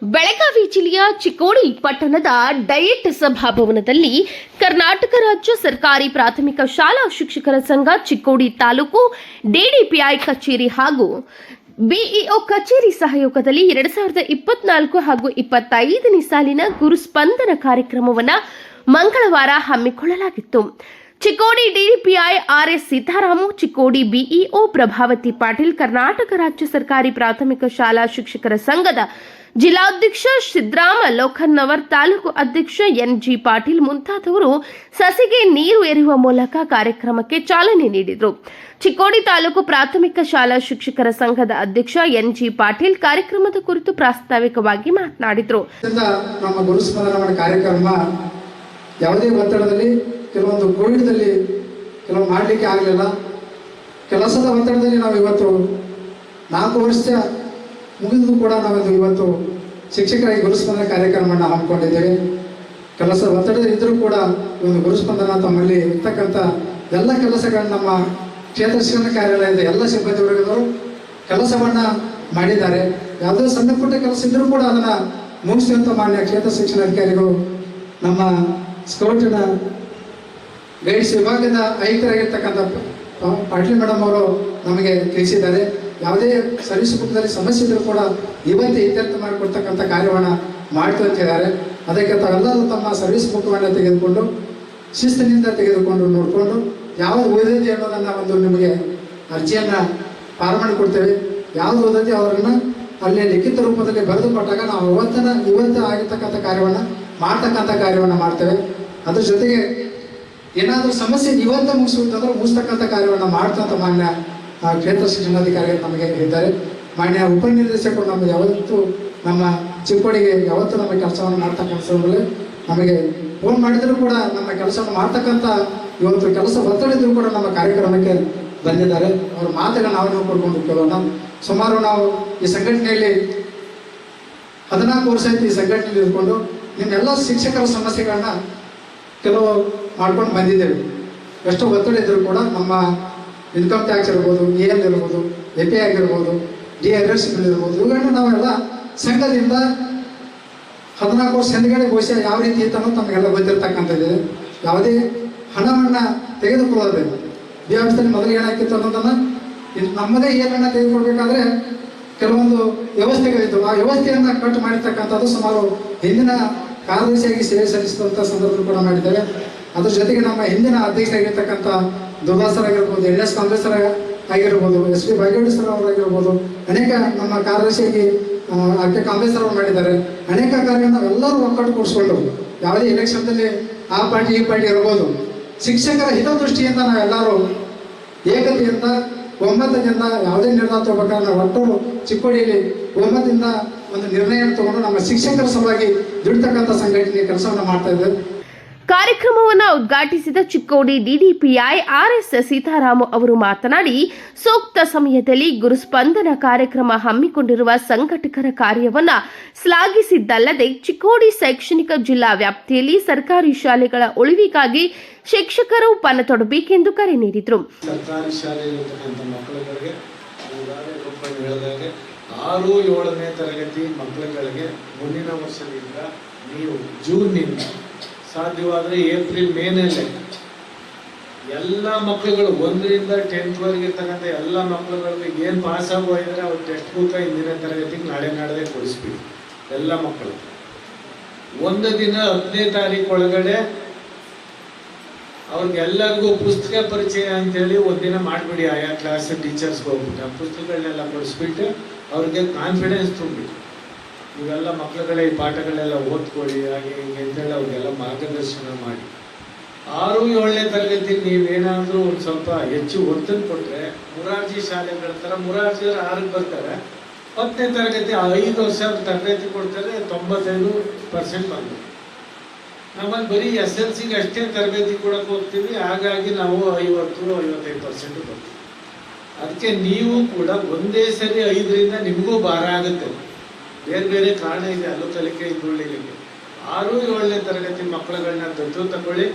ಬೆಳಗಾವಿ ಜಿಲ್ಲೆಯ ಚಿಕ್ಕೋಡಿ ಪಟ್ಟಣದ ಡಯಟ್ ಸಭಾಭವನದಲ್ಲಿ ಕರ್ನಾಟಕ ರಾಜ್ಯ ಸರ್ಕಾರಿ ಪ್ರಾಥಮಿಕ ಶಾಲಾ ಶಿಕ್ಷಕರ ಸಂಘ ಚಿಕ್ಕೋಡಿ ತಾಲೂಕು ಡಿಡಿಪಿಐ ಕಚೇರಿ ಹಾಗೂ ಬಿಇಒ ಕಚೇರಿ ಸಹಯೋಗದಲ್ಲಿ 2024 ಹಾಗೂ 25ನೇ ಸಾಲಿನ ಗುರುಸ್ಪಂದನ ಕಾರ್ಯಕ್ರಮವನ್ನು ಮಂಗಳವಾರ ಹಮ್ಮಿಕೊಳ್ಳಲಾಗಿತ್ತು. Chikkodi DDPI RS Sitaram, Chikkodi BEO Prabhavati Patil, Karnataka ರಾಜ್ಯ ಸರ್ಕಾರಿ ಪ್ರಾಥಮಿಕ ಶಾಲಾ ಶಿಕ್ಷಕರ ಸಂಘದ ಜಿಲ್ಲಾಧ್ಯಕ್ಷ ಸಿದ್ದರಾಮ ಲೋಖನ್ನವರ್, ತಾಲೂಕು ಅಧ್ಯಕ್ಷ ಎನ್ಜಿ ಪಾಟೀಲ್ ಮುಂತಾದವರು ಸಸಿಗೆ ನೀರು ಎರೆಯುವ ಮೂಲಕ ಕಾರ್ಯಕ್ರಮಕ್ಕೆ ಚಾಲನೆ ನೀಡಿದರು. ಚಿಕ್ಕೋಡಿ ತಾಲೂಕು ಪ್ರಾಥಮಿಕ ಶಾಲಾ ಶಿಕ್ಷಕರ ಸಂಘದ ಅಧ್ಯಕ್ಷ ಎನ್ಜಿ ಪಾಟೀಲ್ ಕಾರ್ಯಕ್ರಮದ ಕುರಿತು ಪ್ರಾಸ್ತಾವಿಕವಾಗಿ ಮಾತನಾಡಿದರು. ನಮ್ಮ ಗುರುಸ್ಪಂದನ ಕಾರ್ಯಕ್ರಮ ಯಾವುದೇ ಒತ್ತಡದಲ್ಲಿ ಕೆಲವೊಂದು ಕೋವಿಡ್ದಲ್ಲಿ ಕೆಲವು ಮಾಡಲಿಕ್ಕೆ ಆಗಲಿಲ್ಲ. ಕೆಲಸದ ಒತ್ತಡದಲ್ಲಿ ನಾವು ಇವತ್ತು 4 ವರ್ಷ ಮುಗಿದು ಕೂಡ ನಾವೊಂದು ಇವತ್ತು ಶಿಕ್ಷಕರಾಗಿ ಗುರುಸ್ಪಂದನ ಕಾರ್ಯಕ್ರಮವನ್ನು ಹಮ್ಮಿಕೊಂಡಿದ್ದೇವೆ. ಕೆಲಸದ ಒತ್ತಡದಲ್ಲಿ ಇದ್ದರೂ ಕೂಡ ಒಂದು ಗುರುಸ್ಪಂದನ ತಮ್ಮಲ್ಲಿ ಇರ್ತಕ್ಕಂಥ ಎಲ್ಲ ಕೆಲಸಗಳನ್ನು ನಮ್ಮ ಕ್ಷೇತ್ರ ಶಿಕ್ಷಣ ಕಾರ್ಯಾಲಯದ ಎಲ್ಲ ಸಿಬ್ಬಂದಿ ವರ್ಗದವರು ಕೆಲಸವನ್ನು ಮಾಡಿದ್ದಾರೆ. ಯಾವುದೇ ಸಣ್ಣ ಪುಟ್ಟ ಕೆಲಸ ಇದ್ದರೂ ಕೂಡ ಅದನ್ನು ಮುಗಿಸುವಂಥ ಮಾನ್ಯ ಕ್ಷೇತ್ರ ಶಿಕ್ಷಣಾಧಿಕಾರಿಗಳು ನಮ್ಮ ಸ್ಕೌಟಿನ ಗೈಡ್ಸ್ ವಿಭಾಗದ ಆಯುಕ್ತರಾಗಿರ್ತಕ್ಕಂಥ ಪಾಟೀಲ್ ಮೇಡಮ್ ಅವರು ನಮಗೆ ತಿಳಿಸಿದ್ದಾರೆ. ಯಾವುದೇ ಸರ್ವಿಸ್ ಬುಕ್ದಲ್ಲಿ ಸಮಸ್ಯೆ ಇದ್ದರೂ ಕೂಡ ಇವತ್ತೇ ಇತ್ಯರ್ಥ ಮಾಡಿಕೊಡ್ತಕ್ಕಂಥ ಕಾರ್ಯವನ್ನು ಮಾಡ್ತಿದ್ದಾರೆ. ಅದಕ್ಕೆ ತಾವೆಲ್ಲರೂ ತಮ್ಮ ಸರ್ವಿಸ್ ಬುಕ್ಗಳನ್ನು ತೆಗೆದುಕೊಂಡು ಶಿಸ್ತಿನಿಂದ ತೆಗೆದುಕೊಂಡು ನೋಡಿಕೊಂಡು ಯಾವುದು ಓದಿದೆ ಅನ್ನೋದನ್ನು ಒಂದು ನಿಮಗೆ ಅರ್ಜಿಯನ್ನು ಫಾರ್ಮ್ ಮಾಡಿ ಕೊಡ್ತೇವೆ. ಯಾವುದು ಓದಿದೆ ಅವರನ್ನು ಅಲ್ಲಿ ಲಿಖಿತ ರೂಪದಲ್ಲಿ ಬರೆದು ಕೊಟ್ಟಾಗ ನಾವು ಇವತ್ತು ಆಗಿರ್ತಕ್ಕಂಥ ಕಾರ್ಯವನ್ನು ಮಾಡ್ತೇವೆ. ಅದ್ರ ಜೊತೆಗೆ ಏನಾದರೂ ಸಮಸ್ಯೆ ಇವತ್ತು ಮುಗಿಸುತ್ತಂದ್ರೆ ಮುಗಿಸ್ತಕ್ಕಂಥ ಕಾರ್ಯವನ್ನು ಮಾಡ್ತಂತ ಮಾನ್ಯ ಕ್ಷೇತ್ರ ಶಿಕ್ಷಣಾಧಿಕಾರಿಗಳು ನಮಗೆ ಹೇಳಿದ್ದಾರೆ. ಮಾನ್ಯ ಉಪನಿರ್ದೇಶಕರು ನಮಗೆ ಯಾವತ್ತೂ ನಮ್ಮ ಚಿಕ್ಕೋಡಿಗೆ ಯಾವತ್ತೂ ನಮ್ಮ ಕೆಲಸವನ್ನು ಮಾಡ್ತಕ್ಕಂಥದ್ರಲ್ಲಿ ನಮಗೆ ಫೋನ್ ಮಾಡಿದರೂ ಕೂಡ ನಮ್ಮ ಕೆಲಸವನ್ನು ಮಾಡ್ತಕ್ಕಂಥ ಇವತ್ತು ಕೆಲಸ ಒತ್ತಡಿದ್ರು ಕೂಡ ನಮ್ಮ ಕಾರ್ಯಕ್ರಮಕ್ಕೆ ಬಂದಿದ್ದಾರೆ. ಅವ್ರ ಮಾತುಗಳನ್ನ ನಾವು ಕೊಡ್ಕೊಂಡು ಕೇಳೋಣ. ಸುಮಾರು ನಾವು ಈ ಸಂಘಟನೆಯಲ್ಲಿ 14 ವರ್ಷ ಆಯ್ತು. ಈ ಸಂಘಟನೆಯಲ್ಲಿ ಇದ್ಕೊಂಡು ನಿಮ್ಮೆಲ್ಲ ಶಿಕ್ಷಕರ ಸಮಸ್ಯೆಗಳನ್ನ ಕೆಲವು ಮಾಡ್ಕೊಂಡು ಬಂದಿದ್ದೇವೆ. ಎಷ್ಟೋ ಒತ್ತಡ ಇದ್ದರೂ ಕೂಡ ನಮ್ಮ ಇನ್ಕಮ್ ಟ್ಯಾಕ್ಸ್ ಇರ್ಬೋದು, EL ಇರ್ಬೋದು, API ಆಗಿರ್ಬೋದು, DRS ಇರ್ಬೋದು, ಇವುಗಳನ್ನ ನಾವೆಲ್ಲ ಸಂಘದಿಂದ 14 ವರ್ಷ ಹಿಂದ್ಗಡೆ ಬಹುಶಃ ಯಾವ ರೀತಿ ಇತ್ತನ್ನೋ ತಮಗೆಲ್ಲ ಗೊತ್ತಿರ್ತಕ್ಕಂಥದ್ದಿದೆ. ಯಾವುದೇ ಹಣವನ್ನು ತೆಗೆದುಕೊಳ್ಳೋದು ದೇವಸ್ಥಾನ ಮೊದಲು ಏನಾಕಿತ್ತು ಅನ್ನೋದನ್ನು ನಮ್ಮದೇ ಏನನ್ನು ತೆಗೆದುಕೊಳ್ಬೇಕಾದ್ರೆ ಕೆಲವೊಂದು ವ್ಯವಸ್ಥೆಗಳಿತ್ತು. ಆ ವ್ಯವಸ್ಥೆಯನ್ನು ಕಟ್ ಮಾಡಿರ್ತಕ್ಕಂಥದ್ದು ಸುಮಾರು ಹಿಂದಿನ ಕಾರ್ಯದರ್ಶಿಯಾಗಿ ಸೇವೆ ಸಲ್ಲಿಸಿದಂಥ ಸಂದರ್ಭದಲ್ಲಿ ಕೂಡ ಮಾಡಿದ್ದೇವೆ. ಅದ್ರ ಜೊತೆಗೆ ನಮ್ಮ ಹಿಂದಿನ ಅಧ್ಯಕ್ಷರಾಗಿರ್ತಕ್ಕಂಥ ದುರ್ವಾಸರಾಗಿರ್ಬೋದು, NS ಕಾಂಗ್ರೆಸ್ ಆಗಿರ್ಬೋದು, SP ಭಾಗ್ಯವಾಡಿ ಸರ್ ಅವರಾಗಿರ್ಬೋದು, ಅನೇಕ ನಮ್ಮ ಕಾರ್ಯದರ್ಶಿಯಾಗಿ ಆಕೆ ಕಾಂಗ್ರೆಸ್ ಅವರು ಮಾಡಿದ್ದಾರೆ. ಅನೇಕ ಕಾರ್ಯಗಳನ್ನು ನಾವೆಲ್ಲರೂ ಒಕ್ಕಟ್ಟು ಕೂಡಿಸ್ಕೊಂಡು ಯಾವುದೇ ಎಲೆಕ್ಷನ್ದಲ್ಲಿ ಆ ಪಾರ್ಟಿ ಈ ಪಾರ್ಟಿ ಇರ್ಬೋದು, ಶಿಕ್ಷಕರ ಹಿತದೃಷ್ಟಿಯಿಂದ ನಾವೆಲ್ಲರೂ ಏಕತೆಯಿಂದ ಒಮ್ಮತದಿಂದ ಯಾವುದೇ ನಿರ್ಧಾರ ತಗೋಬೇಕಾದ್ರೆ ನಾವು ಒಟ್ಟು ಚಿಕ್ಕೋಡಿಯಲ್ಲಿ ಒಮ್ಮತದಿಂದ ಒಂದು ನಿರ್ಣಯ ತಗೊಂಡು ನಮ್ಮ ಶಿಕ್ಷಕರ ಸಲುವಾಗಿ ದುಡಿತಕ್ಕಂಥ ಸಂಘಟನೆ ಕೆಲಸವನ್ನು ಮಾಡ್ತಾ ಇದ್ದೇವೆ. ಕಾರ್ಯಕ್ರಮವನ್ನು ಉದ್ಘಾಟಿಸಿದ ಚಿಕ್ಕೋಡಿ ಡಿಡಿಪಿಐ ಆರ್ಎಸ್ ಸೀತಾರಾಮು ಅವರು ಮಾತನಾಡಿ, ಸೂಕ್ತ ಸಮಯದಲ್ಲಿ ಗುರುಸ್ಪಂದನ ಕಾರ್ಯಕ್ರಮ ಹಮ್ಮಿಕೊಂಡಿರುವ ಸಂಘಟಕರ ಕಾರ್ಯವನ್ನು ಶ್ಲಾಘಿಸಿದ್ದಲ್ಲದೆ ಚಿಕ್ಕೋಡಿ ಶೈಕ್ಷಣಿಕ ಜಿಲ್ಲಾ ವ್ಯಾಪ್ತಿಯಲ್ಲಿ ಸರ್ಕಾರಿ ಶಾಲೆಗಳ ಉಳಿವಿಗಾಗಿ ಶಿಕ್ಷಕರು ಪಣತೊಡಬೇಕೆಂದು ಕರೆ ನೀಡಿದರು. ಸರ್ಕಾರಿ ಶಾಲೆಯಲ್ಲಿರ್ತಕ್ಕಂಥ ಮಕ್ಕಳುಗಳಿಗೆ 6-7ನೇ ತರಗತಿ ಮಕ್ಕಳುಗಳಿಗೆ ಮುಂದಿನ ವರ್ಷದಿಂದ ನೀವು ಜೂನ್ನಿಂದ ಸಾಧ್ಯವಾದರೆ ಏಪ್ರಿಲ್ ಮೇನಲ್ಲೇ ಎಲ್ಲ ಮಕ್ಕಳುಗಳು 1ರಿಂದ 10th ಇರ್ತಕ್ಕಂಥ ಎಲ್ಲ ಮಕ್ಕಳುಗಳಿಗೆ ಏನು ಪಾಸ್ ಆಗೋಗಿದ್ರೆ ಅವ್ರ ಟೆಕ್ಸ್ಟ್ ಬುಕ್ ಹಿಂದಿನ ತರಗತಿಗೆ ನಾಳೆ ಕೊಡಿಸ್ಬಿಡಿ. ಎಲ್ಲ ಮಕ್ಕಳು ಒಂದು ದಿನ 10ನೇ ತಾರೀಕು ಒಳಗಡೆ ಅವ್ರಿಗೆಲ್ಲರಿಗೂ ಪುಸ್ತಕ ಪರಿಚಯ ಅಂತೇಳಿ ಒಂದಿನ ಮಾಡಿಬಿಡಿ. ಆಯಾ ಕ್ಲಾಸ್ ಟೀಚರ್ಸ್ಗೆ ಹೋಗ್ಬಿಟ್ಟು ಆ ಪುಸ್ತಕಗಳನ್ನೆಲ್ಲ ಕೊಡಿಸ್ಬಿಟ್ಟು ಅವ್ರಿಗೆ ಕಾನ್ಫಿಡೆನ್ಸ್ ತುಂಬಿಟ್ಟು ಇವೆಲ್ಲ ಮಕ್ಕಳುಗಳೇ ಈ ಪಾಠಗಳೆಲ್ಲ ಓದ್ಕೊಳ್ಳಿ ಹಾಗೆ ಹಿಂಗೆ ಅಂತೇಳಿ ಅವ್ರಿಗೆಲ್ಲ ಮಾರ್ಗದರ್ಶನ ಮಾಡಿ 6-7ನೇ ತರಗತಿ ನೀವೇನಾದರೂ ಒಂದು ಸ್ವಲ್ಪ ಹೆಚ್ಚು ಒತ್ತನ್ನು ಕೊಟ್ಟರೆ ಮುರಾರ್ಜಿ ಶಾಲೆಗಳ ಥರ ಮುರಾರ್ಜಿಯವರು 6ಕ್ಕೆ ಬರ್ತಾರೆ, 10ನೇ ತರಗತಿ 5 ವರ್ಷ ತರಬೇತಿ ಕೊಡ್ತಾರೆ, 95% ಬಂದರು. ನಮ್ಮಲ್ಲಿ ಬರೀ SLCಗೆ ಅಷ್ಟೇ ತರಬೇತಿ ಕೊಡಕ್ಕೆ ಹೋಗ್ತೀವಿ. ಹಾಗಾಗಿ ನಾವು 50-55% ಬರ್ತೀವಿ. ಅದಕ್ಕೆ ನೀವು ಕೂಡ ಒಂದೇ ಸರಿ 5ರಿಂದ ನಿಮಗೂ ಭಾರ ಆಗುತ್ತೆ. ಬೇರೆ ಕಾರಣ ಇದೆ ಅಲ್ಲೂ ಕಲಿಕೆ ಇದ್ದುಳ್ಳಿಲಿಕ್ಕೆ. 6-7ನೇ ತರಗತಿ ಮಕ್ಕಳುಗಳನ್ನ ದತ್ತು ತಗೊಳ್ಳಿ.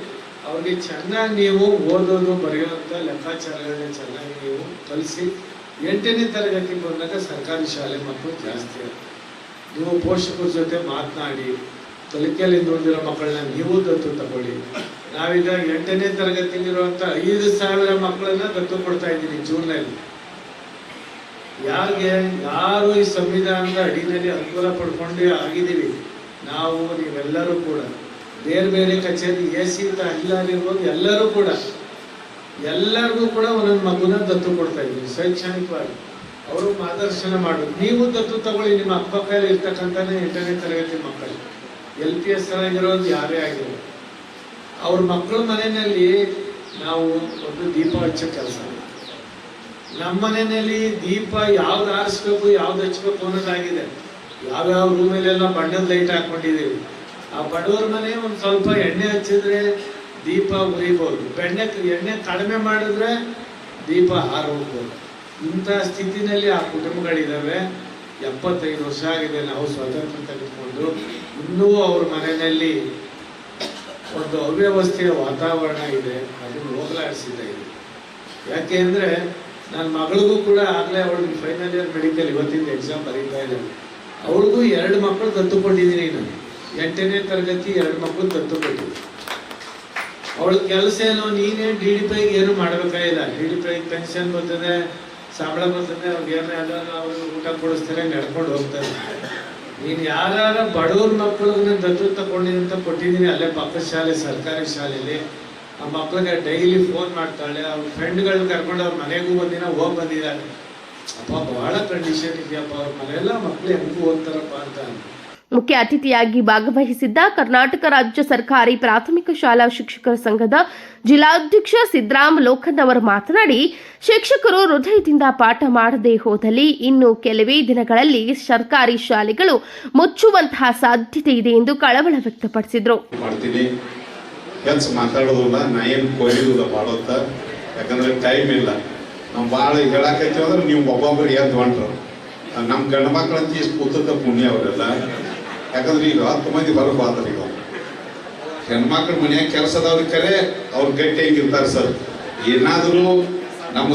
ಅವ್ರಿಗೆ ಚೆನ್ನಾಗಿ ನೀವು ಓದೋದು ಬರೆಯುವಂಥ ಲೆಕ್ಕಾಚಾರಗಳನ್ನ ಚೆನ್ನಾಗಿ ನೀವು ಕಲಿಸಿ. 8ನೇ ತರಗತಿ ಬಂದಾಗ ಸರ್ಕಾರಿ ಶಾಲೆ ಮಕ್ಕಳು ಜಾಸ್ತಿ ನೀವು ಪೋಷಕರ ಜೊತೆ ಮಾತನಾಡಿ ಕಲಿಕೆಯಲ್ಲಿ ಉಳಿದಿರೋ ಮಕ್ಕಳನ್ನ ನೀವು ದತ್ತು ತಗೊಳ್ಳಿ. ನಾವೀಗ 8ನೇ ತರಗತಿಲಿರುವಂಥ 5,000 ಮಕ್ಕಳನ್ನ ದತ್ತು ಕೊಡ್ತಾ ಇದ್ದೀನಿ ಜೂನ್ನಲ್ಲಿ. ಯಾರು ಈ ಸಂವಿಧಾನದ ಅಡಿನಲ್ಲಿ ಅನುಕೂಲ ಪಡ್ಕೊಂಡು ಆಗಿದ್ದೀವಿ ನಾವು, ನೀವೆಲ್ಲರೂ ಕೂಡ ಬೇರೆ ಬೇರೆ ಕಚೇರಿ AC ಅಲ್ಲಿರ್ಬೋದು, ಎಲ್ಲರೂ ಕೂಡ ಎಲ್ಲರಿಗೂ ಕೂಡ ಒಂದೊಂದು ಮಗುನ ದತ್ತು ಕೊಡ್ತಾ ಇದ್ದೀವಿ ಶೈಕ್ಷಣಿಕವಾಗಿ. ಅವರು ಮಾರ್ಗದರ್ಶನ ಮಾಡೋದು. ನೀವು ದತ್ತು ತಗೊಳ್ಳಿ, ನಿಮ್ಮ ಅಕ್ಕಪಕ್ಕದಲ್ಲಿ ಇರ್ತಕ್ಕಂಥನೇ 8ನೇ ತರಗತಿ ಮಕ್ಕಳು, LPS ಆಗಿರೋದು ಯಾರೇ ಆಗಿರೋ ಅವ್ರ ಮಕ್ಕಳ ಮನೆಯಲ್ಲಿ ನಾವು ಒಂದು ದೀಪ ಹಚ್ಚೋ ಕೆಲಸ. ನಮ್ಮ ಮನೆಯಲ್ಲಿ ದೀಪ ಯಾವ್ದು ಆರಿಸ್ಬೇಕು ಯಾವ್ದು ಹಚ್ಬೇಕು ಅನ್ನೋದಾಗಿದೆ. ಯಾವ್ಯಾವ ರೂಮಲ್ಲೆಲ್ಲ ಬಣ್ಣದ ಲೈಟ್ ಹಾಕೊಂಡಿದ್ದೀವಿ. ಆ ಬಡವರ ಮನೆ ಒಂದು ಸ್ವಲ್ಪ ಎಣ್ಣೆ ಹಚ್ಚಿದ್ರೆ ದೀಪ ಉರಿಬೋದು, ಎಣ್ಣೆ ಕಡಿಮೆ ಮಾಡಿದ್ರೆ ದೀಪ ಹಾರೋಗ್ಬೋದು. ಇಂಥ ಸ್ಥಿತಿನಲ್ಲಿ ಆ ಕುಟುಂಬಗಳಿದ್ದಾವೆ. 75 ವರ್ಷ ಆಗಿದೆ ನಾವು ಸ್ವಾತಂತ್ರ್ಯ ತೆಗೆದುಕೊಂಡು, ಇನ್ನೂ ಅವ್ರ ಮನೆಯಲ್ಲಿ ಒಂದು ಅವ್ಯವಸ್ಥೆಯ ವಾತಾವರಣ ಇದೆ. ಅದನ್ನು ಹೋಗಲಾಡಿಸಿದೆ. ಯಾಕೆ ಅಂದರೆ ನನ್ನ ಮಗಳಿಗೂ ಕೂಡ ಆಗಲೇ ಅವಳಿಗೆ ಫೈನಲ್ ಇಯರ್ ಮೆಡಿಕಲ್ ಇವತ್ತಿಂದ ಎಕ್ಸಾಮ್ ಬರೀತಾ ಇದ್ದಾಳೆ. ಅವಳಿಗೂ 2 ಮಕ್ಕಳು ದತ್ತು ಕೊಟ್ಟಿದ್ದೀನಿ ನಾನು. 8ನೇ ತರಗತಿ 2 ಮಕ್ಕಳು ದತ್ತು ಕೊಟ್ಟಿದ್ದೀನಿ. ಅವಳ ಕೆಲಸ ಏನೋ ನೀನೇ DDPIಗೆ ಏನು ಮಾಡಬೇಕಾಗಿಲ್ಲ. DDPIಗೆ ಪೆನ್ಷನ್ ಬರ್ತದೆ, ಸಂಬಳ ಬರ್ತದೆ, ಅವ್ರಿಗೆ ಏನೋ ಅವ್ರಿಗೆ ಊಟ ಕೊಡಿಸ್ತಾರೆ, ನಡ್ಕೊಂಡು ಹೋಗ್ತಾರೆ. ನೀನು ಯಾರ ಬಡವ್ರ ಮಕ್ಕಳಿಗೆ ದತ್ತು ತಗೊಂಡಿನಿ ಅಂತ ಕೊಟ್ಟಿದ್ದೀನಿ ಅಲ್ಲೇ ಪಕ್ಕದ ಶಾಲೆ, ಸರ್ಕಾರಿ ಶಾಲೆಯಲ್ಲಿ. ಆ ಮಕ್ಕಳಿಗೆ ಡೈಲಿ ಫೋನ್ ಮಾಡ್ತಾಳೆ. ಅವ್ರ ಫ್ರೆಂಡ್ಗಳನ್ನ ಕರ್ಕೊಂಡು ಅವ್ರ ಮನೆಗೂ ಒಂದಿನ ಹೋಗಿ ಬಂದಿದ್ದಾಳೆ. ಅಪ್ಪ ಬಹಳ ಕಂಡೀಷನ್ ಇದೆಯಪ್ಪ, ಅವ್ರ ಮನೆಯೆಲ್ಲ ಮಕ್ಕಳು ಹೆಂಗೂ ಓದ್ತಾರಪ್ಪ ಅಂತ. ಮುಖ್ಯ ಅತಿಥಿಯಾಗಿ ಭಾಗವಹಿಸಿದ್ದ ಕರ್ನಾಟಕ ರಾಜ್ಯ ಸರ್ಕಾರಿ ಪ್ರಾಥಮಿಕ ಶಾಲಾ ಶಿಕ್ಷಕರ ಸಂಘದ ಜಿಲ್ಲಾಧ್ಯಕ್ಷ ಸಿದ್ದರಾಮ್ ಲೋಖನ್ ಅವರು ಮಾತನಾಡಿ, ಶಿಕ್ಷಕರು ಹೃದಯದಿಂದ ಪಾಠ ಮಾಡದೇ ಹೋದಲ್ಲಿ ಇನ್ನು ಕೆಲವೇ ದಿನಗಳಲ್ಲಿ ಸರ್ಕಾರಿ ಶಾಲೆಗಳು ಮುಚ್ಚುವಂತಹ ಸಾಧ್ಯತೆ ಇದೆ ಎಂದು ಕಳವಳ ವ್ಯಕ್ತಪಡಿಸಿದರು. ಹೆಚ್ಚು ಮಾತಾಡೋದಿಲ್ಲ, ನಾ ಏನು ಕೊಯ್ಯೋದಿಲ್ಲ ಮಾಡೋತ್ತ, ಯಾಕಂದ್ರೆ ಟೈಮ್ ಇಲ್ಲ. ನಾವು ಭಾಳ ಹೇಳಾಕೈತೀವಿ ಅಂದ್ರೆ ನೀವು ಒಬ್ಬೊಬ್ಬರು ಎದ್ದು ಹೊಂಟ್ರು. ನಮ್ಮ ಗಂಡು ಮಕ್ಕಳಂತ ಇಷ್ಟು ಕೂತದ ಪುಣ್ಯ ಅವರೆಲ್ಲ. ಯಾಕಂದ್ರೆ ಈಗ 10 ಮಂದಿ ಹೊರಗೆ ಬಾತಾರೆ. ಈಗ ಹೆಣ್ಮಕ್ಳು ಮನ್ಯಾಗ ಕೆಲಸದವ್ರಿಗೆ ಕರೆ ಅವ್ರು ಗಟ್ಟಿಯಾಗಿರ್ತಾರೆ ಸರ್. ಏನಾದರೂ ನಮ್ಮ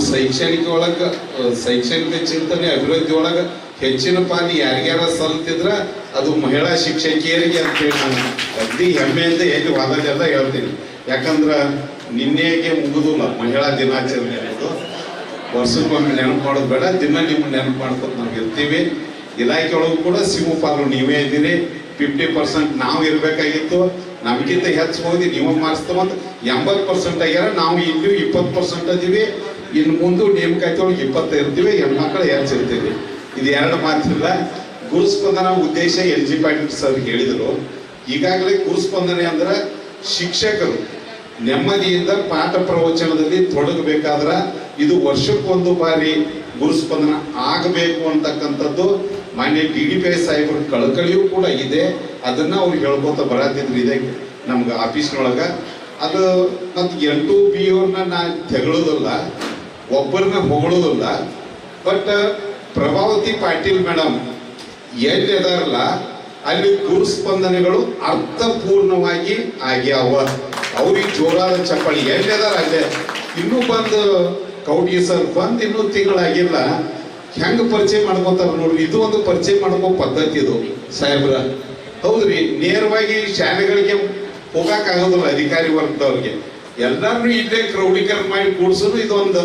ಶೈಕ್ಷಣಿಕ ಚಿಂತನೆ ಅಭಿವೃದ್ಧಿ ಒಳಗೆ ಹೆಚ್ಚಿನ ಪಾಲು ಯಾರಿಗ್ಯಾರ ಸಲ್ತಿದ್ರ ಅದು ಮಹಿಳಾ ಶಿಕ್ಷಕಿಯರಿಗೆ ಅಂತೇಳಿ ನಾನು ಅಗ್ದಿ ಹೆಮ್ಮೆಯಿಂದ ಎಲ್ಲಿ ವಾದದೆಲ್ಲ ಹೇಳ್ತೀನಿ. ಯಾಕಂದ್ರೆ ನಿನ್ನೆಗೆ ಮುಗಿದಿಲ್ಲ ಮಹಿಳಾ ದಿನಾಚರಣೆ ಅನ್ನೋದು. ವರ್ಷಕ್ಕೊಮ್ಮೆ ನೆನಪು ಮಾಡೋದು ಬೇಡ, ದಿನ ನಿಮ್ಮನ್ನು ನೆನಪು ಮಾಡ್ಕೊಂಡು ನಾವು ಇರ್ತೀವಿ. ಇಲಾಖೆ ಒಳಗೂ ಕೂಡ ಸಿಂಹಪಾಲು ನೀವೇ ಇದ್ದೀರಿ. 50% ನಾವು ಇರಬೇಕಾಗಿತ್ತು, ನಮಗಿಂತ ಹೆಚ್ಚು ಹೋಗಿ ನೀವು ಮಾಡಿಸ್ತವಂತ 80% ಆಗ್ಯಾರ. ನಾವು ಇಲ್ಲಿ 20% ಅದೀವಿ. ಇನ್ನು ಮುಂದೆ ನೇಮಕಾತಿ ಒಳಗೆ 20 ಇರ್ತೀವಿ, ಹೆಣ್ಮಕ್ಳು ಹೆಚ್ಚು ಇರ್ತೀವಿ. ಇದು 2 ಮಾತಿಲ್ಲ. ಗುರುಸ್ಪಂದನ ಉದ್ದೇಶ LG ಪಾಟೀಲ್ ಸರ್ ಹೇಳಿದರು. ಈಗಾಗಲೇ ಗುರುಸ್ಪಂದನೆ ಅಂದ್ರೆ ಶಿಕ್ಷಕರು ನೆಮ್ಮದಿಯಿಂದ ಪಾಠ ಪ್ರವಚನದಲ್ಲಿ ತೊಡಗಬೇಕಾದ್ರೆ ಇದು ವರ್ಷಕ್ಕೊಂದು ಬಾರಿ ಗುರುಸ್ಪಂದನ ಆಗಬೇಕು ಅಂತಕ್ಕಂಥದ್ದು ಮಾನ್ಯ DDPI ಸಾಹೇಬ್ರ ಕಳಕಳಿಯೂ ಕೂಡ ಇದೆ. ಅದನ್ನ ಅವ್ರು ಹೇಳ್ಕೊತ ಬರತ್ತಿದ್ರು ಇದೆ ನಮ್ಗೆ ಆಫೀಸ್ನೊಳಗೆ. ಅದು ಮತ್ತು NTOBವ್ರನ್ನ ನಾನು ತೆಗಳೋದಿಲ್ಲ, ಒಬ್ಬರನ್ನ ಹೊಗಳೋದಿಲ್ಲ. ಬಟ್ ಪ್ರಭಾವತಿ ಪಾಟೀಲ್ ಮೇಡಮ್ ಎಲ್ಲಿ ಅದಾರಲ್ಲ ಅಲ್ಲಿ ಗುರುಸ್ಪಂದನೆಗಳು ಅರ್ಥಪೂರ್ಣವಾಗಿ ಆಗ್ಯಾವ. ಅವ್ರಿಗೆ ಜೋರಾದ ಚಪ್ಪಾಳಿ ಎಲ್ಲಿ ಅದಾರ ಅಲ್ಲೇ. ಇನ್ನೂ ಬಂದು ಕೌಟಿ ಸರ್ ಬಂದು ಇನ್ನೂ ತಿಂಗಳಾಗಿಲ್ಲ. ಹೆಂಗೆ ಪರಿಚಯ ಮಾಡ್ಕೋತಾರ ನೋಡ್ರಿ. ಇದು ಒಂದು ಪರಿಚಯ ಮಾಡ್ಕೋ ಪದ್ಧತಿ ಇದು ಸಾಹೇಬ್ರ. ಹೌದ್ರಿ, ನೇರವಾಗಿ ಶಾಲೆಗಳಿಗೆ ಹೋಗಕ್ಕಾಗೋದಿಲ್ಲ ಅಧಿಕಾರಿ ವರ್ಗದವ್ರಿಗೆ. ಎಲ್ಲಾರು ಇಲ್ಲೇ ಕ್ರೌಡೀಕರಣ ಮಾಡಿ ಕೂಡ್ಸೋದು ಇದೊಂದು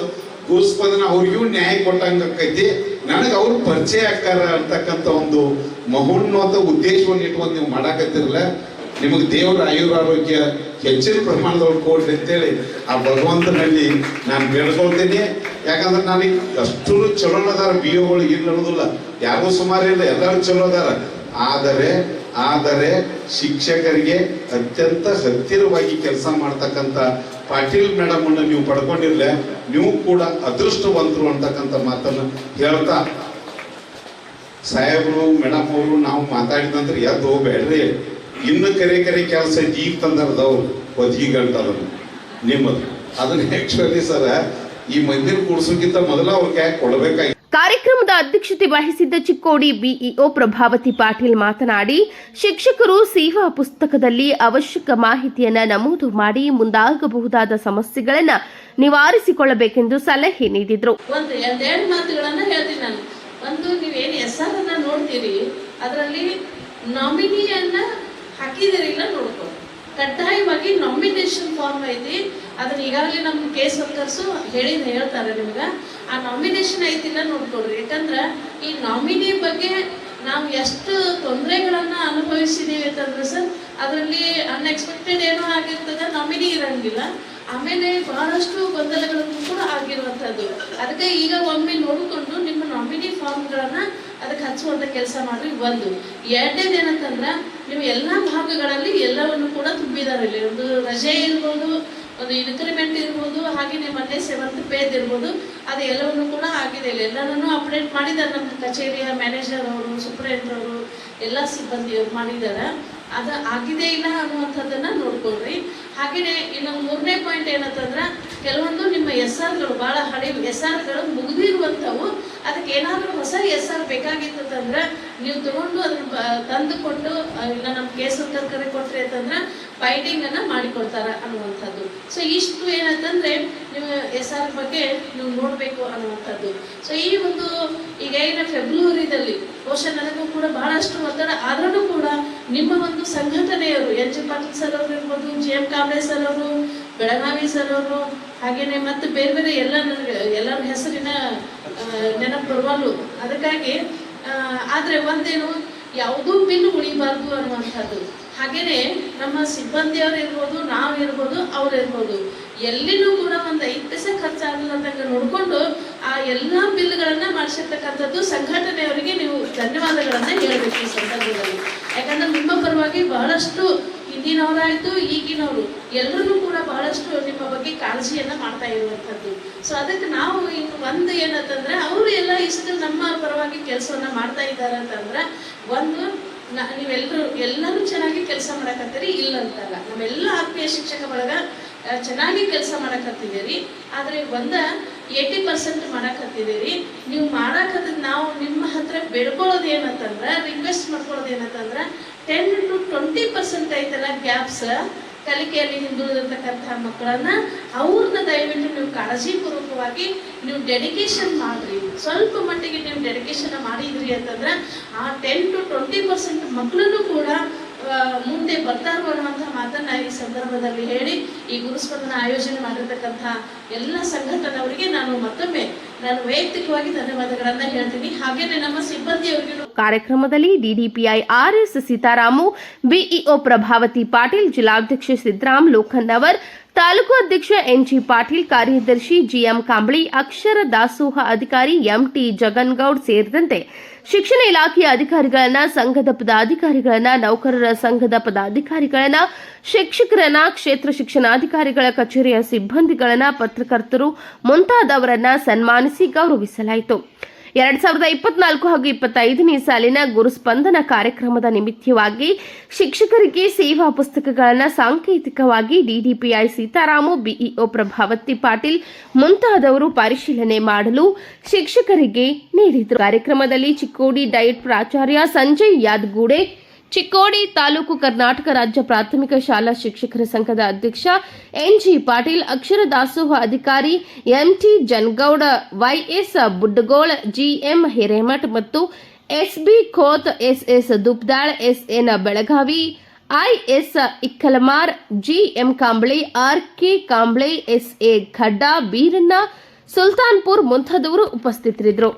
ಗುರುಸ್ಪಂದನ. ಅವ್ರಿಗೂ ನ್ಯಾಯ ಕೊಟ್ಟಂಗೆ ಆಕೈತಿ. ನನಗೆ ಅವ್ರು ಪರಿಚಯ ಆಕಾರ ಅಂತಕ್ಕಂಥ ಒಂದು ಮಹೋನ್ನತ ಉದ್ದೇಶವನ್ನು ಇಟ್ಕೊಂಡು ನೀವು ಮಾಡಾಕತ್ತಿರಲ್ಲ. ನಿಮಗೆ ದೇವರ ಆಯುರಾರೋಗ್ಯ ಹೆಚ್ಚಿನ ಪ್ರಮಾಣದೊಳಗೆ ಕೊಡ್ಲಿ ಅಂತೇಳಿ ಆ ಭಗವಂತನಲ್ಲಿ ನಾನು ಬೇಡ್ಕೊಳ್ತೀನಿ. ಯಾಕಂದ್ರೆ ನನಗೆ ಅಷ್ಟು ಚಲೋ ಅದಾರ BOಗಳು ಇಲ್ಲ ಅನ್ನೋದಿಲ್ಲ, ಯಾರಿಗೂ ಸುಮಾರು ಇಲ್ಲ, ಎಲ್ಲರೂ ಚಲೋ ಅದಾರ. ಆದರೆ ಶಿಕ್ಷಕರಿಗೆ ಅತ್ಯಂತ ಹತ್ತಿರವಾಗಿ ಕೆಲಸ ಮಾಡ್ತಕ್ಕಂಥ ಪಾಟೀಲ್ ಮೇಡಮ್ ಅನ್ನು ನೀವು ಪಡ್ಕೊಂಡಿರ್ಲೆ, ನೀವು ಕೂಡ ಅದೃಷ್ಟವಂತರು ಅಂತಕ್ಕಂಥ ಮಾತನ್ನು ಹೇಳ್ತಾ, ಸಾಹೇಬರು ಮೇಡಮ್ ಅವರು ನಾವು ಮಾತಾಡಿದಂದ್ರೆ ಎದ್ದು ಹೋಗ್ಬೇಡ್ರಿ. ಇನ್ನು ಕರೆ ಕೆಲಸ ಈಗ ತಂದರ್ದವ್ರು ಒದಗಿ ಗಂಟದನ್ನು ನಿಮ್ಮದು. ಅದನ್ನ ಆಕ್ಚುಲಿ ಸರ್ ಈ ಮಂದಿರ ಕೂಡ್ಸೋಕ್ಕಿಂತ ಮೊದಲ ಅವ್ರಿಗೆ ಯಾಕೆ ಕೊಡಬೇಕಾಗಿ. ಕಾರ್ಯಕ್ರಮದ ಅಧ್ಯಕ್ಷತೆ ವಹಿಸಿದ್ದ ಚಿಕ್ಕೋಡಿ BEO ಪ್ರಭಾವತಿ ಪಾಟೀಲ್ ಮಾತನಾಡಿ, ಶಿಕ್ಷಕರು ಸೇವಾ ಪುಸ್ತಕದಲ್ಲಿ ಅವಶ್ಯಕ ಮಾಹಿತಿಯನ್ನ ನಮೂದು ಮಾಡಿ ಮುಂದಾಗಬಹುದಾದ ಸಮಸ್ಯೆಗಳನ್ನ ನಿವಾರಿಸಿಕೊಳ್ಳಬೇಕೆಂದು ಸಲಹೆ ನೀಡಿದರು. ಒಂದ್ 2 ಮಾತುಗಳನ್ನ ಹೇಳ್ತೀನಿ ನಾನು. ಒಂದು ನೀವೇನು SR ಅನ್ನ ನೋಡ್ತೀರಿ, ಅದರಲ್ಲಿ ನಾಮಿನಿಯನ್ನ ಹಾಕಿದಿರಿಲ್ಲ ನೋಡ್ಕೊ. ಕಡ್ಡಾಯವಾಗಿ ನಾಮಿನೇಷನ್ ಫಾರ್ಮ್ ಐತಿ, ಅದನ್ನ ಈಗಾಗಲೇ ನಮ್ಮ ಕೇಸ್ ವರ್ಕರ್ಸು ಹೇಳ್ತಾರೆ ನಿಮ್ಗೆ. ಆ ನಾಮಿನೇಷನ್ ಐತಿಲ್ಲ ನೋಡ್ಕೊಳ್ರಿ. ಯಾಕಂದ್ರೆ ಈ ನಾಮಿನಿ ಬಗ್ಗೆ ನಾವು ಎಷ್ಟು ತೊಂದರೆಗಳನ್ನ ಅನುಭವಿಸಿದೀವಿ ಅಂತಂದ್ರೆ ಸರ್, ಅದರಲ್ಲಿ ಅನ್ಎಕ್ಸ್ಪೆಕ್ಟೆಡ್ ಏನೋ ಆಗಿರ್ತದೆ, ನಾಮಿನಿ ಇರಂಗಿಲ್ಲ. ಆಮೇಲೆ ಬಹಳಷ್ಟು ಗೊಂದಲಗಳನ್ನು ಕೂಡ ಆಗಿರುವಂಥದ್ದು. ಅದಕ್ಕೆ ಈಗ ಒಮ್ಮೆ ನೋಡಿಕೊಂಡು ನಿಮ್ಮ ನಾಮಿನಿ ಫಾರ್ಮ್ಗಳನ್ನ ಅದಕ್ಕೆ ಹಚ್ಚುವಂಥ ಕೆಲಸ ಮಾಡ್ರಿ. ಒಂದು ಎರಡನೇದು ಏನಂತಂದ್ರೆ, ನೀವು ಎಲ್ಲ ಭಾಗಗಳಲ್ಲಿ ಎಲ್ಲವನ್ನು ಕೂಡ ತುಂಬಿದ್ದಾರೆ. ಇಲ್ಲಿ ಒಂದು ರಜೆ ಇರ್ಬೋದು, ಒಂದು ಇನ್ಕ್ರಿಮೆಂಟ್ ಇರ್ಬೋದು, ಹಾಗೆಯೇ ಮೊನ್ನೆ 7th ಪೇ ಇರ್ಬೋದು, ಅದು ಎಲ್ಲವನ್ನು ಕೂಡ ಆಗಿದೆ. ಎಲ್ಲನೂ ಅಪ್ಡೇಟ್ ಮಾಡಿದ್ದಾರೆ ನಮ್ಮ ಕಚೇರಿಯ ಮ್ಯಾನೇಜರ್ ಅವರು, ಸೂಪರಿಂಟೆಂಡೆಂಟ್ ಅವರು, ಎಲ್ಲ ಸಿಬ್ಬಂದಿಯವರು ಮಾಡಿದ್ದಾರೆ. ಅದು ಆಗಿದೆ ಇಲ್ಲ ಅನ್ನುವಂಥದ್ದನ್ನು ನೋಡ್ಕೊಳ್ರಿ. ಹಾಗೆಯೇ ಇನ್ನೊಂದು 3ನೇ ಪಾಯಿಂಟ್ ಏನಂತಂದ್ರೆ, ಕೆಲವೊಂದು ನಿಮ್ಮ SRಗಳು ಭಾಳ ಹಳೆ SRಗಳು ಮುಗಿದಿರುವಂಥವು, ಅದಕ್ಕೆ ಏನಾದರೂ ಹೊಸ SR ಬೇಕಾಗಿತ್ತಂದ್ರೆ ನೀವು ತಗೊಂಡು ಅದನ್ನ ತಂದು ಕೊಟ್ಟು ಇಲ್ಲ ನಮ್ಮ ಕೇಸ್ ಕರೆ ಕೊಟ್ರಿ ಅಂತಂದ್ರೆ ಬೈಂಡಿಂಗನ್ನು ಮಾಡಿಕೊಡ್ತಾರೆ ಅನ್ನುವಂಥದ್ದು. ಸೊ ಇಷ್ಟು ಏನಂತಂದರೆ ನೀವು SR ಬಗ್ಗೆ ನೀವು ನೋಡಬೇಕು ಅನ್ನುವಂಥದ್ದು. ಸೊ ಈ ಒಂದು ಈಗ ಏನು ಫೆಬ್ರವರಿದಲ್ಲಿ ಬಹುಶಃ ನನಗೂ ಕೂಡ ಬಹಳಷ್ಟು ಒತ್ತಡ ಆದ್ರೂ ಕೂಡ ನಿಮ್ಮ ಒಂದು ಸಂಘಟನೆಯವರು NG ಪಾಟೀಲ್ ಸರ್ ಅವರು ಇರ್ಬೋದು, GM ಕಾಂಬ್ಳೆ ಸರ್ ಅವರು, ಬೆಳಗಾವಿ ಸರ್ ಅವರು, ಹಾಗೇನೆ ಮತ್ತು ಬೇರೆ ಬೇರೆ ಎಲ್ಲರ ಹೆಸರಿನ ನೆನಪು ಬರುವಲ್ಲು. ಅದಕ್ಕಾಗಿ ಆದರೆ ಒಂದೇನು, ಯಾವುದೂ ಬಿಲ್ ಉಳಿಬಾರ್ದು ಅನ್ನುವಂಥದ್ದು. ಹಾಗೇನೆ ನಮ್ಮ ಸಿಬ್ಬಂದಿಯವರು ಇರ್ಬೋದು, ನಾವಿರ್ಬೋದು, ಅವ್ರು ಇರ್ಬೋದು, ಎಲ್ಲಿನೂ ಕೂಡ ಒಂದು 5 ಪೈಸೆ ಖರ್ಚಾಗಲಾರ್ದಂಗೆ ನೋಡಿಕೊಂಡು ಆ ಎಲ್ಲ ಬಿಲ್ಗಳನ್ನು ಮಾಡಿಸಿರ್ತಕ್ಕಂಥದ್ದು ಸಂಘಟನೆಯವರಿಗೆ ನೀವು ಧನ್ಯವಾದಗಳನ್ನು ಹೇಳಬೇಕು ಈ ಸಂದರ್ಭದಲ್ಲಿ. ಯಾಕಂದ್ರೆ ನಿಮ್ಮ ಪರವಾಗಿ ಬಹಳಷ್ಟು ಹಿಂದಿನವರಾಯಿತು ಈಗಿನವರು ಎಲ್ಲರೂ ಕೂಡ ಬಹಳಷ್ಟು ನಿಮ್ಮ ಬಗ್ಗೆ ಕಾಳಜಿಯನ್ನು ಮಾಡ್ತಾ ಇರುವಂಥದ್ದು. ಸೊ ಅದಕ್ಕೆ ನಾವು ಇನ್ನು ಒಂದು ಏನಂತಂದ್ರೆ, ಅವರು ಎಲ್ಲ ಇಷ್ಟು ನಮ್ಮ ಪರವಾಗಿ ಕೆಲಸವನ್ನು ಮಾಡ್ತಾ ಇದ್ದಾರೆ ಅಂತಂದ್ರೆ, ಒಂದು ಎಲ್ಲರೂ ಚೆನ್ನಾಗಿ ಕೆಲಸ ಮಾಡಕತ್ತೀರಿ, ಇಲ್ಲ ಅಂತಲ್ಲ. ನಮ್ಮೆಲ್ಲ ಆತ್ಮೀಯ ಶಿಕ್ಷಕ ಬಳಗ ಚೆನ್ನಾಗಿ ಕೆಲಸ ಮಾಡಕತ್ತಿದ್ದೀರಿ. ಆದರೆ 80% ಮಾಡಕತ್ತಿದ್ದೀರಿ. ನೀವು ಮಾಡಕತ್ತಿದ್ ನಾವು ನಿಮ್ಮ ಹತ್ರ ಬೇಡ್ಕೊಳ್ಳೋದು ಏನಂತಂದ್ರೆ, ರಿಕ್ವೆಸ್ಟ್ ಮಾಡ್ಕೊಳ್ಳೋದು ಏನಂತಂದ್ರೆ, 10 to 20% ಐತಲ್ಲ ಗ್ಯಾಪ್ಸ್, ಕಲಿಕೆಯಲ್ಲಿ ಹಿಂದುಳಿದಿರ್ತಕ್ಕಂಥ ಮಕ್ಕಳನ್ನ ಅವ್ರನ್ನ ದಯವಿಟ್ಟು ನೀವು ಕಾಳಜಿಪೂರ್ವಕವಾಗಿ ನೀವು ಡೆಡಿಕೇಶನ್ ಮಾಡ್ರಿ. ಸ್ವಲ್ಪ ಮಟ್ಟಿಗೆ ನೀವು ಡೆಡಿಕೇಶನ್ ಮಾಡಿದ್ರಿ ಅಂತಂದ್ರೆ ಆ 10 to 20% ಮಕ್ಕಳನ್ನು ಕೂಡ ಮುಂದೆ ಬರ್ತಾರೋ ಅನ್ನುವಂಥ ಮಾತನ್ನ ಈ ಸಂದರ್ಭದಲ್ಲಿ ಹೇಳಿ, ಈ ಗುರುಸ್ಪಂದನ ಆಯೋಜನೆ ಮಾಡಿರ್ತಕ್ಕಂಥ ಎಲ್ಲ ಸಂಘಟನೆಯವರಿಗೆ ಮತ್ತೊಮ್ಮೆ ನಾನು ವೈಯಕ್ತಿಕವಾಗಿ ಧನ್ಯವಾದಗಳನ್ನ ಹೇಳ್ತೀನಿ. ಹಾಗೇನೆ ನಮ್ಮ ಸಿಬ್ಬಂದಿಯವರಿಗೂ. ಕಾರ್ಯಕ್ರಮದಲ್ಲಿ DDPI RS Sitaram, BEO Prabhavati Patil, ಜಿಲ್ಲಾಧ್ಯಕ್ಷ ಸಿದ್ದರಾಮ್ ಲೋಖನ್ನವರ್, ತಾಲೂಕು ಅಧ್ಯಕ್ಷ NG ಪಾಟೀಲ್, ಕಾರ್ಯದರ್ಶಿ GM ಕಾಂಬಳಿ, ಅಕ್ಷರ ದಾಸೋಹ ಅಧಿಕಾರಿ MT ಜಗನ್ಗೌಡ್ ಸೇರಿದಂತೆ ಶಿಕ್ಷಣ ಇಲಾಖೆಯ ಅಧಿಕಾರಿಗಳನ್ನ, ಸಂಘದ ಪದಾಧಿಕಾರಿಗಳನ್ನ, ನೌಕರರ ಸಂಘದ ಪದಾಧಿಕಾರಿಗಳನ್ನ, ಶಿಕ್ಷಕರನ್ನ, ಕ್ಷೇತ್ರ ಶಿಕ್ಷಣಾಧಿಕಾರಿಗಳ ಕಚೇರಿಯ ಸಿಬ್ಬಂದಿಗಳನ್ನ, ಪತ್ರಕರ್ತರು ಮುಂತಾದವರನ್ನ ಸನ್ಮಾನಿಸಿ ಗೌರವಿಸಲಾಯಿತು. 2024 ಹಾಗೂ 25ನೇ ಸಾಲಿನ ಗುರುಸ್ಪಂದನ ಕಾರ್ಯಕ್ರಮದ ನಿಮಿತ್ತವಾಗಿ ಶಿಕ್ಷಕರಿಗೆ ಸೇವಾ ಪುಸ್ತಕಗಳನ್ನು ಸಾಂಕೇತಿಕವಾಗಿ DDPI ಸೀತಾರಾಮು, BEO ಪ್ರಭಾವತಿ ಪಾಟೀಲ್ ಮುಂತಾದವರು ಪರಿಶೀಲನೆ ಮಾಡಲು ಶಿಕ್ಷಕರಿಗೆ ನೀಡಿದರು. ಕಾರ್ಯಕ್ರಮದಲ್ಲಿ ಚಿಕ್ಕೋಡಿ ಡಯಟ್ ಪ್ರಾಚಾರ್ಯ ಸಂಜಯ್ ಯಾದಗೂಡೆ, ಚಿಕ್ಕೋಡಿ ತಾಲೂಕು ಕರ್ನಾಟಕ ರಾಜ್ಯ ಪ್ರಾಥಮಿಕ ಶಾಲಾ ಶಿಕ್ಷಕರ ಸಂಘದ ಅಧ್ಯಕ್ಷ NG ಪಾಟೀಲ್, ಅಕ್ಷರ ದಾಸೋಹ ಅಧಿಕಾರಿ MT ಜನ್ಗೌಡ, YS ಬುಡ್ಡಗೋಳ್, GM ಹಿರೇಮಠ್ ಮತ್ತು SB Khot, SS Dupdal, SN Belagavi, IS ಇಕ್ಕಲಮಾರ್, GM Kamble, RK Kamble, SA ಖಡ್ಡಾ, Beeranna, Sultanpur ಮುಂತಾದವರು ಉಪಸ್ಥಿತರಿದ್ದರು.